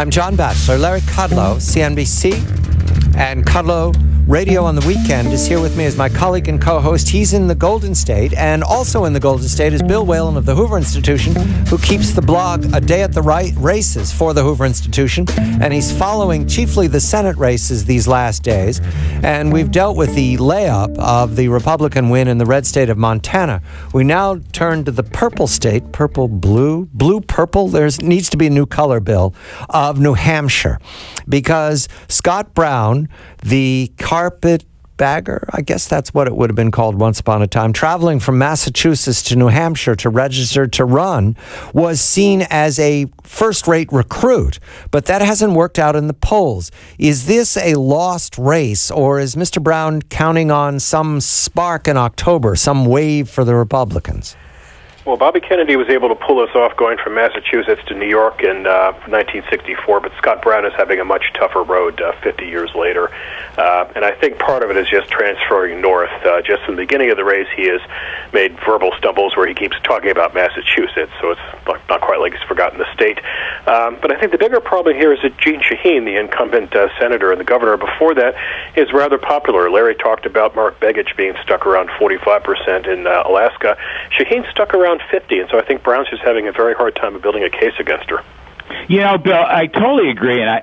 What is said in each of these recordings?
I'm John Batchelor. Larry Kudlow, CNBC, and Kudlow Radio on the Weekend is here with me as my colleague and co-host. He's in the Golden State, and also in the Golden State is Bill Whalen of the Hoover Institution, who keeps the blog A Day at the Races for the Hoover Institution, and he's following chiefly the Senate races these last days. And we've dealt with the layup of the Republican win in the red state of Montana. We now turn to the purple state, purple-blue, blue-purple, there needs to be a new color, Bill, of New Hampshire, because Scott Brown, the carpetbagger, I guess that's what it would have been called once upon a time, traveling from Massachusetts to New Hampshire to register to run, was seen as a first-rate recruit. But that hasn't worked out in the polls. Is this a lost race, or is Mr. Brown counting on some spark in October, some wave for the Republicans? Well, Bobby Kennedy was able to pull us off going from Massachusetts to New York in 1964, but Scott Brown is having a much tougher road 50 years later. And I think part of it is just transferring north. Just in the beginning of the race, he has made verbal stumbles where he keeps talking about Massachusetts, so it's not quite like he's forgotten the state. But I think the bigger problem here is that Jeanne Shaheen, the incumbent senator and the governor before that, is rather popular. Larry talked about Mark Begich being stuck around 45% in Alaska. Shaheen stuck around 50, and so I think Brown's just having a very hard time of building a case against her. You know, Bill, I totally agree, and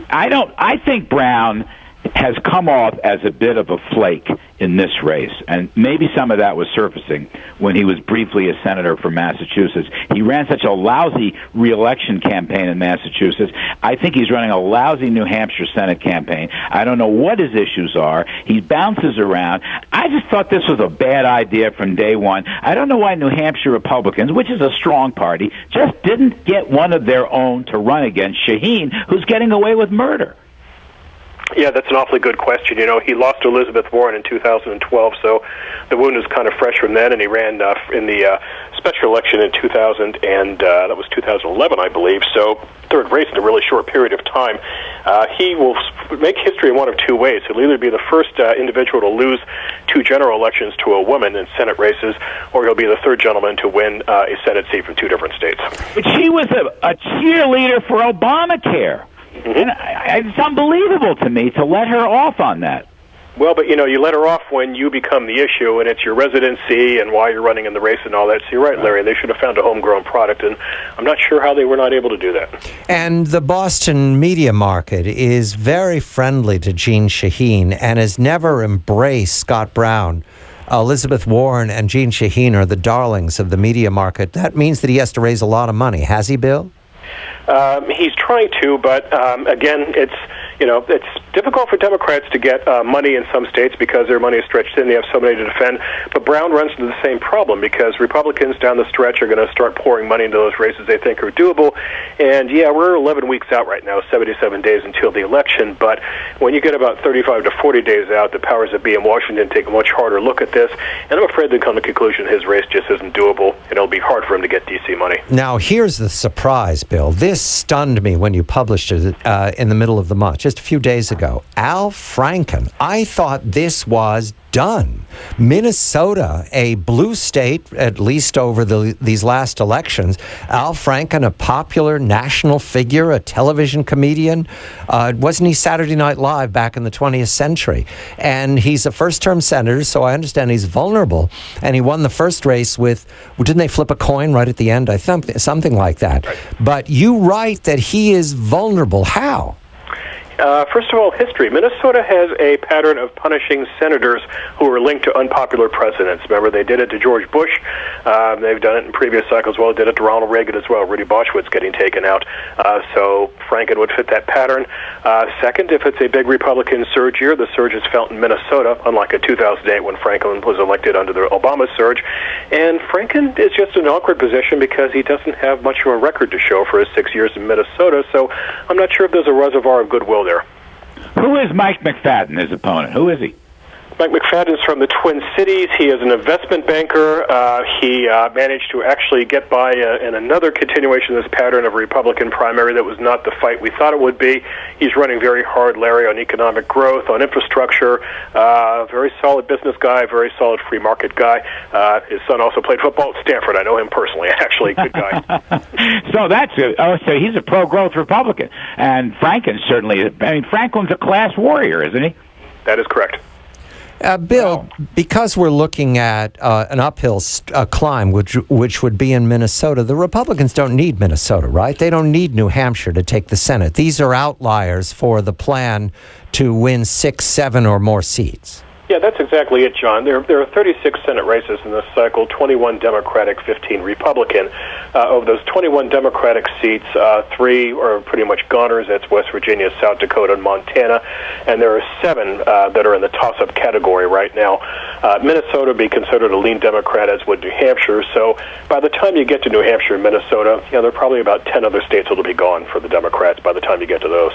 I think Brown has come off as a bit of a flake in this race, and maybe some of that was surfacing when he was briefly a senator from Massachusetts. He ran such a lousy re-election campaign in Massachusetts. I think he's running a lousy New Hampshire Senate campaign. I don't know what his issues are. He bounces around. I just thought this was a bad idea from day one. I don't know why New Hampshire Republicans, which is a strong party, just didn't get one of their own to run against Shaheen, who's getting away with murder. Yeah, that's an awfully good question. You know, he lost to Elizabeth Warren in 2012, so the wound is kind of fresh from then, and he ran in the special election in 2000, and that was 2011, I believe, so third race in a really short period of time. He will make history in one of two ways. He'll either be the first individual to lose two general elections to a woman in Senate races, or he'll be the third gentleman to win a Senate seat from two different states. But she was a cheerleader for Obamacare. Mm-hmm. And it's unbelievable to me to let her off on that. Well, but, you know, you let her off when you become the issue, and it's your residency and why you're running in the race and all that. So you're right, Larry. They should have found a homegrown product, and I'm not sure how they were not able to do that. And the Boston media market is very friendly to Jeanne Shaheen and has never embraced Scott Brown. Elizabeth Warren and Jeanne Shaheen are the darlings of the media market. That means that he has to raise a lot of money. Has he, Bill? He's trying to, but again, it's difficult for Democrats to get money in some states because their money is stretched thin. They have so many to defend. But Brown runs into the same problem because Republicans down the stretch are going to start pouring money into those races they think are doable. And yeah, we're 11 weeks out right now, 77 days until the election. But when you get about 35 to 40 days out, the powers that be in Washington take a much harder look at this. And I'm afraid they'll come to the conclusion his race just isn't doable, and it'll be hard for him to get D.C. money. Now, here's the surprise, Bill. This stunned me when you published it in the middle of the month, just a few days ago. Al Franken. I thought this was done. Minnesota, a blue state, at least over these last elections. Al Franken, a popular national figure, a television comedian. Wasn't he Saturday Night Live back in the 20th century? And he's a first-term senator, so I understand he's vulnerable. And he won the first race with, didn't they flip a coin right at the end? I think something like that. Right. But you write that he is vulnerable. How? First of all, history. Minnesota has a pattern of punishing senators who are linked to unpopular presidents. Remember, they did it to George Bush. They've done it in previous cycles. Well, did it to Ronald Reagan as well. Rudy Boschwitz getting taken out. So Franken would fit that pattern. Second, if it's a big Republican surge year, the surge is felt in Minnesota, unlike in 2008 when Franklin was elected under the Obama surge. And Franken is just an awkward position because he doesn't have much of a record to show for his 6 years in Minnesota. So I'm not sure if there's a reservoir of goodwill there. Who is Mike McFadden, his opponent? Who is he? Mike McFadden's from the Twin Cities. He is an investment banker. He managed to actually get by in another continuation of this pattern of a Republican primary that was not the fight we thought it would be. He's running very hard, Larry, on economic growth, on infrastructure. Very solid business guy, very solid free market guy. His son also played football at Stanford. I know him personally, actually. Good guy. So he's a pro-growth Republican. And Franken certainly is. I mean, Franklin's a class warrior, isn't he? That is correct. Bill, because we're looking at an uphill climb, which would be in Minnesota, the Republicans don't need Minnesota, right? They don't need New Hampshire to take the Senate. These are outliers for the plan to win 6, 7, or more seats. Yeah, that's exactly it, John. There are 36 Senate races in this cycle, 21 Democratic, 15 Republican. Of those 21 Democratic seats, 3 are pretty much goners. That's West Virginia, South Dakota, and Montana. And there are 7 that are in the toss-up category right now. Minnesota would be considered a lean Democrat, as would New Hampshire. So by the time you get to New Hampshire and Minnesota, there are probably about 10 other states that will be gone for the Democrats by the time you get to those.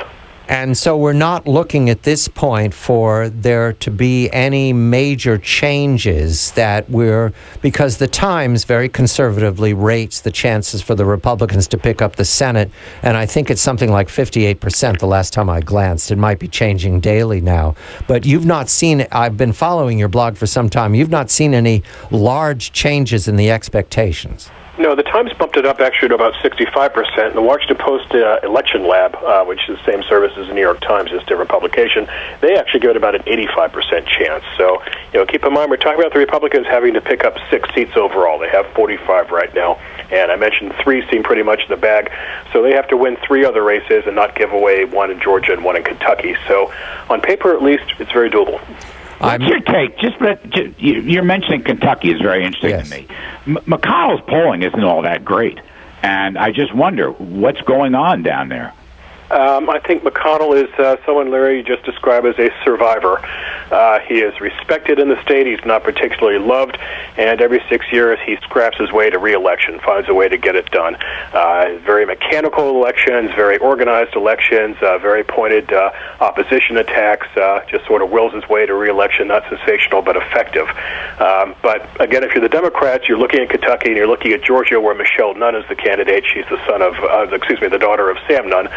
And so we're not looking at this point for there to be any major changes because the Times very conservatively rates the chances for the Republicans to pick up the Senate, and I think it's something like 58% the last time I glanced. It might be changing daily now. But you've not seen, I've been following your blog for some time, you've not seen any large changes in the expectations. No, the Times bumped it up actually to about 65%. The Washington Post Election Lab, which is the same service as the New York Times, is a different publication, they actually give it about an 85% chance. So, keep in mind, we're talking about the Republicans having to pick up 6 seats overall. They have 45 right now, and I mentioned 3 seem pretty much in the bag. So they have to win 3 other races and not give away 1 in Georgia and 1 in Kentucky. So on paper, at least, it's very doable. What's your take? You're mentioning Kentucky is very interesting to me. McConnell's polling isn't all that great, and I just wonder what's going on down there. I think McConnell is someone, Larry, you just described as a survivor. He is respected in the state. He's not particularly loved, and every 6 years he scraps his way to re-election, finds a way to get it done. Very mechanical elections, very organized elections, very pointed opposition attacks, just sort of wills his way to re-election, not sensational but effective. But again, if you're the Democrats, you're looking at Kentucky and you're looking at Georgia, where Michelle Nunn is the candidate. She's the the daughter of Sam Nunn,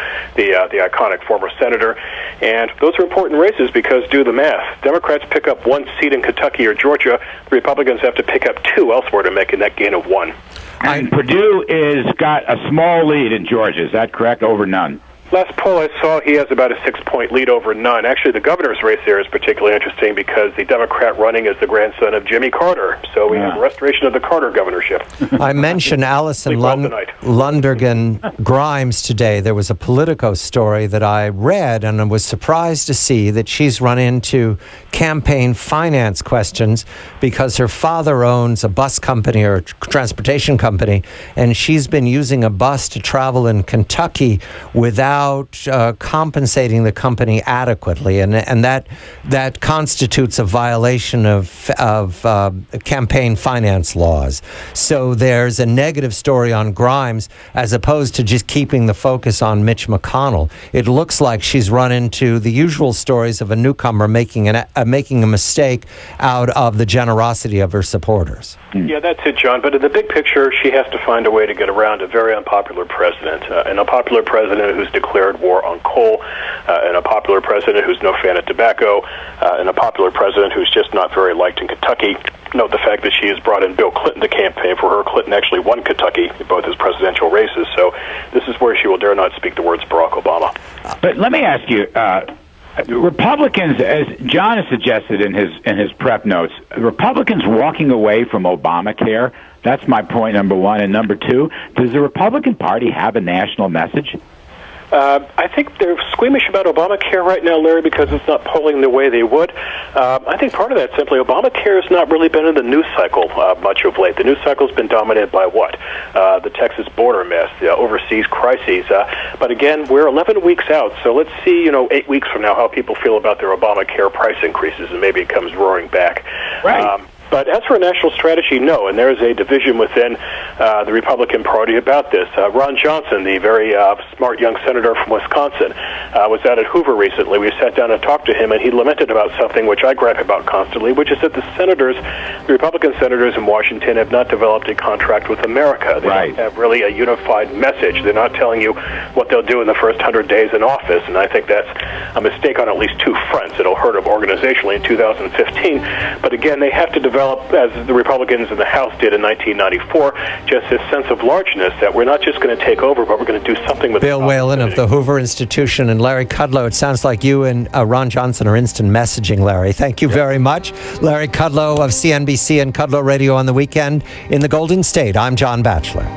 the iconic former senator. And those are important races because, do the math, Democrats pick up 1 seat in Kentucky or Georgia, the Republicans have to pick up 2 elsewhere to make a net gain of 1. And Purdue is got a small lead in Georgia, is that correct, over Nunn? Last poll I saw, he has about a 6-point lead over Nunn. Actually, the governor's race there is particularly interesting because the Democrat running is the grandson of Jimmy Carter. So we have a restoration of the Carter governorship. I mentioned Allison Lundergan Grimes today. There was a Politico story that I read, and I was surprised to see that she's run into campaign finance questions because her father owns a bus company or a transportation company, and she's been using a bus to travel in Kentucky without compensating the company adequately, and that constitutes a violation of campaign finance laws. So there's a negative story on Grimes as opposed to just keeping the focus on Mitch McConnell. It looks like she's run into the usual stories of a newcomer making a mistake out of the generosity of her supporters. Yeah, that's it, John. But in the big picture, she has to find a way to get around a very unpopular president, an unpopular president who's declared war on coal, an unpopular president who's no fan of tobacco, an unpopular president who's just not very liked in Kentucky. Note the fact that she has brought in Bill Clinton to campaign for her. Clinton actually won Kentucky in both his presidential races, so this is where she will dare not speak the words Barack Obama. But let me ask you, Republicans, as John has suggested in his prep notes, Republicans walking away from Obamacare, that's my point number 1. And number 2, does the Republican Party have a national message? I think they're squeamish about Obamacare right now, Larry, because it's not polling the way they would. I think part of that simply, Obamacare has not really been in the news cycle much of late. The news cycle has been dominated by what? The Texas border mess, the overseas crises. But again, we're 11 weeks out, so let's see, 8 weeks from now how people feel about their Obamacare price increases, and maybe it comes roaring back. Right. But as for a national strategy, no, and there is a division within the Republican Party about this. Ron Johnson, the very smart young senator from Wisconsin, was out at Hoover recently. We sat down and talked to him, and he lamented about something which I gripe about constantly, which is that the Republican senators in Washington have not developed a contract with America. They don't have really a unified message. They're not telling you what they'll do in the first 100 days in office, and I think that's a mistake on at least two fronts. It'll hurt them organizationally in 2015, but again, they have to develop, as the Republicans in the House did in 1994, just this sense of largeness that we're not just going to take over, but we're going to do something with Bill Whalen of the Hoover Institution and Larry Kudlow. It sounds like you and Ron Johnson are instant messaging, Larry. Thank you very much. Larry Kudlow of CNBC and Kudlow Radio on the Weekend in the Golden State. I'm John Batchelor.